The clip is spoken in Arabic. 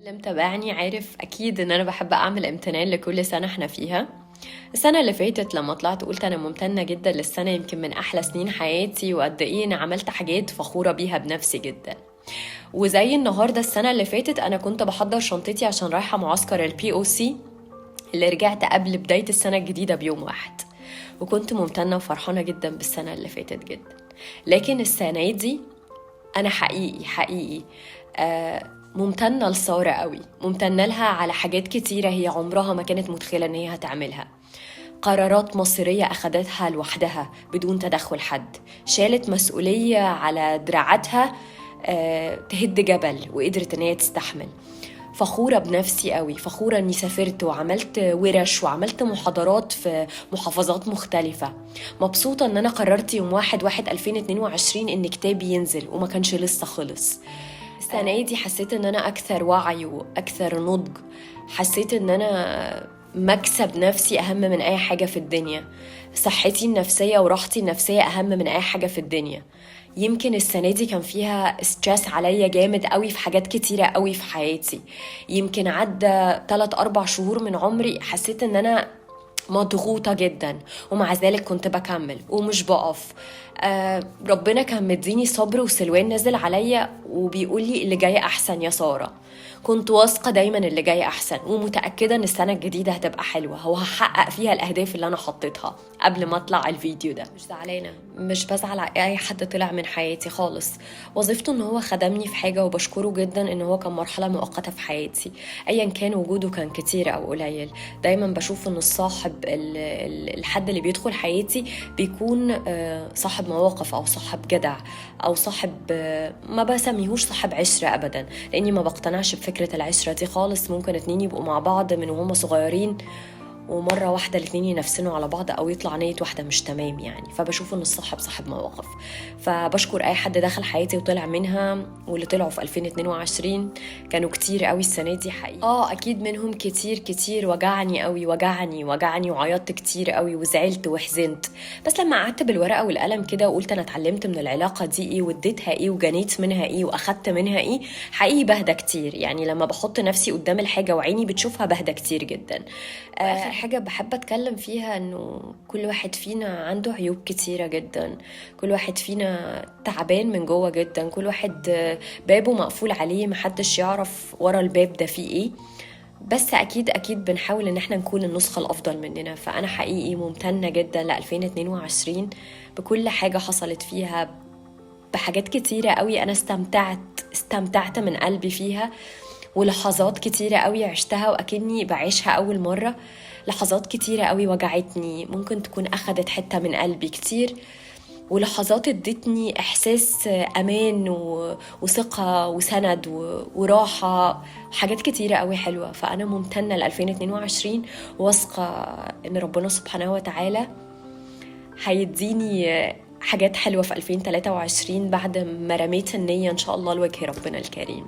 اللي متابعني عارف اكيد ان انا بحب اعمل امتنان لكل سنة احنا فيها. السنة اللي فاتت لما طلعت قلت انا ممتنة جدا للسنة، يمكن من احلى سنين حياتي، وقد ايه انا عملت حاجات فخورة بيها بنفسي جدا. وزي النهاردة السنة اللي فاتت انا كنت بحضر شنطتي عشان رايحة معسكر البي او سي اللي رجعت قبل بداية السنة الجديدة بيوم واحد، وكنت ممتنة وفرحانة جدا بالسنة اللي فاتت جدا. لكن السنة دي انا حقيقي ممتنة لسارة قوي، ممتنة لها على حاجات كتيرة هي عمرها ما كانت متخيلة ان هي هتعملها. قرارات مصيرية أخدتها لوحدها بدون تدخل حد، شالت مسؤولية على دراعاتها تهد جبل وقدرت ان هي تستحمل. فخورة بنفسي قوي، فخورة اني سافرت وعملت ورش وعملت محاضرات في محافظات مختلفة. مبسوطة ان انا قررت يوم 1/1/2022 ان كتابي ينزل وما كانش لسه خلص. السنة دي حسيت ان انا اكثر وعي واكثر نضج، حسيت ان انا مكسب نفسي اهم من اي حاجة في الدنيا، صحتي النفسية وراحتي النفسية اهم من اي حاجة في الدنيا. يمكن السنة دي كان فيها ستريس عليا جامد قوي في حاجات كتيرة قوي في حياتي. يمكن عدى 3-4 شهور من عمري حسيت ان انا مضغوطة جدا، ومع ذلك كنت بكمل ومش بقف. ربنا كان مديني صبر وسلوان نزل عليا وبيقولي اللي جاي أحسن يا سارة. كنت واثقة دايما اللي جاي أحسن، ومتأكدة ان السنة الجديدة هتبقى حلوة وهحقق فيها الأهداف اللي أنا حطيتها قبل ما أطلع الفيديو ده. مش زعلانة، مش بزعل على أي حد طلع من حياتي خالص. وظيفته ان هو خدمني في حاجة وبشكره جدا ان هو كان مرحلة مؤقتة في حياتي، أيا كان وجوده كان كتير أو قليل. دايما بشوف ان الصاحب الحد اللي بيدخل حياتي بيكون صاحب مواقف او صاحب جدع او صاحب، ما بسميهوش صاحب عشرة ابدا، لاني ما بقتنعش بفكرة العشرة دي خالص. ممكن اتنين يبقوا مع بعض من وهم صغيرين ومرة واحدة الاتنين ينفسنوا على بعض أو يطلع نية واحدة مش تمام يعني. فبشوف إن الصاحب صاحب مواقف. فبشكر أي حد دخل حياتي وطلع منها، واللي طلعوا في 2022 كانوا كتير قوي السنة دي حقيقي. أكيد منهم كتير وجعني قوي، وجعني وعيطت كتير قوي وزعلت وحزنت. بس لما قعدت بالورقة والقلم كده وقلت أنا اتعلمت من العلاقة دي إيه، واديتها إيه، وجنيت منها إيه، وأخدت منها إيه، حقيقي بهدى كتير. يعني لما بحط نفسي قدام الحاجة وعيني بتشوفها بهدى كتير جدا. آخر حاجة بحب أتكلم فيها إنه كل واحد فينا عنده عيوب كتيرة جدا، كل واحد فينا تعبان من جوه جدا، كل واحد بابه مقفول عليه، محدش يعرف ورا الباب ده فيه إيه. بس أكيد بنحاول إن احنا نكون النسخة الأفضل مننا. فأنا حقيقي ممتنة جدا ل 2022 بكل حاجة حصلت فيها، بحاجات كتيرة قوي أنا استمتعت من قلبي فيها، ولحظات كتيرة قوي عشتها وأكني بعيشها أول مرة. لحظات كتيرة قوي وجعتني، ممكن تكون أخدت حتة من قلبي كتير، ولحظات ادتني إحساس أمان وثقة وسند وراحة، حاجات كتيرة قوي حلوة. فأنا ممتنة ل 2022، واثقة إن ربنا سبحانه وتعالى هيديني حاجات حلوة في 2023 بعد ما رميت النية إن شاء الله لوجه ربنا الكريم.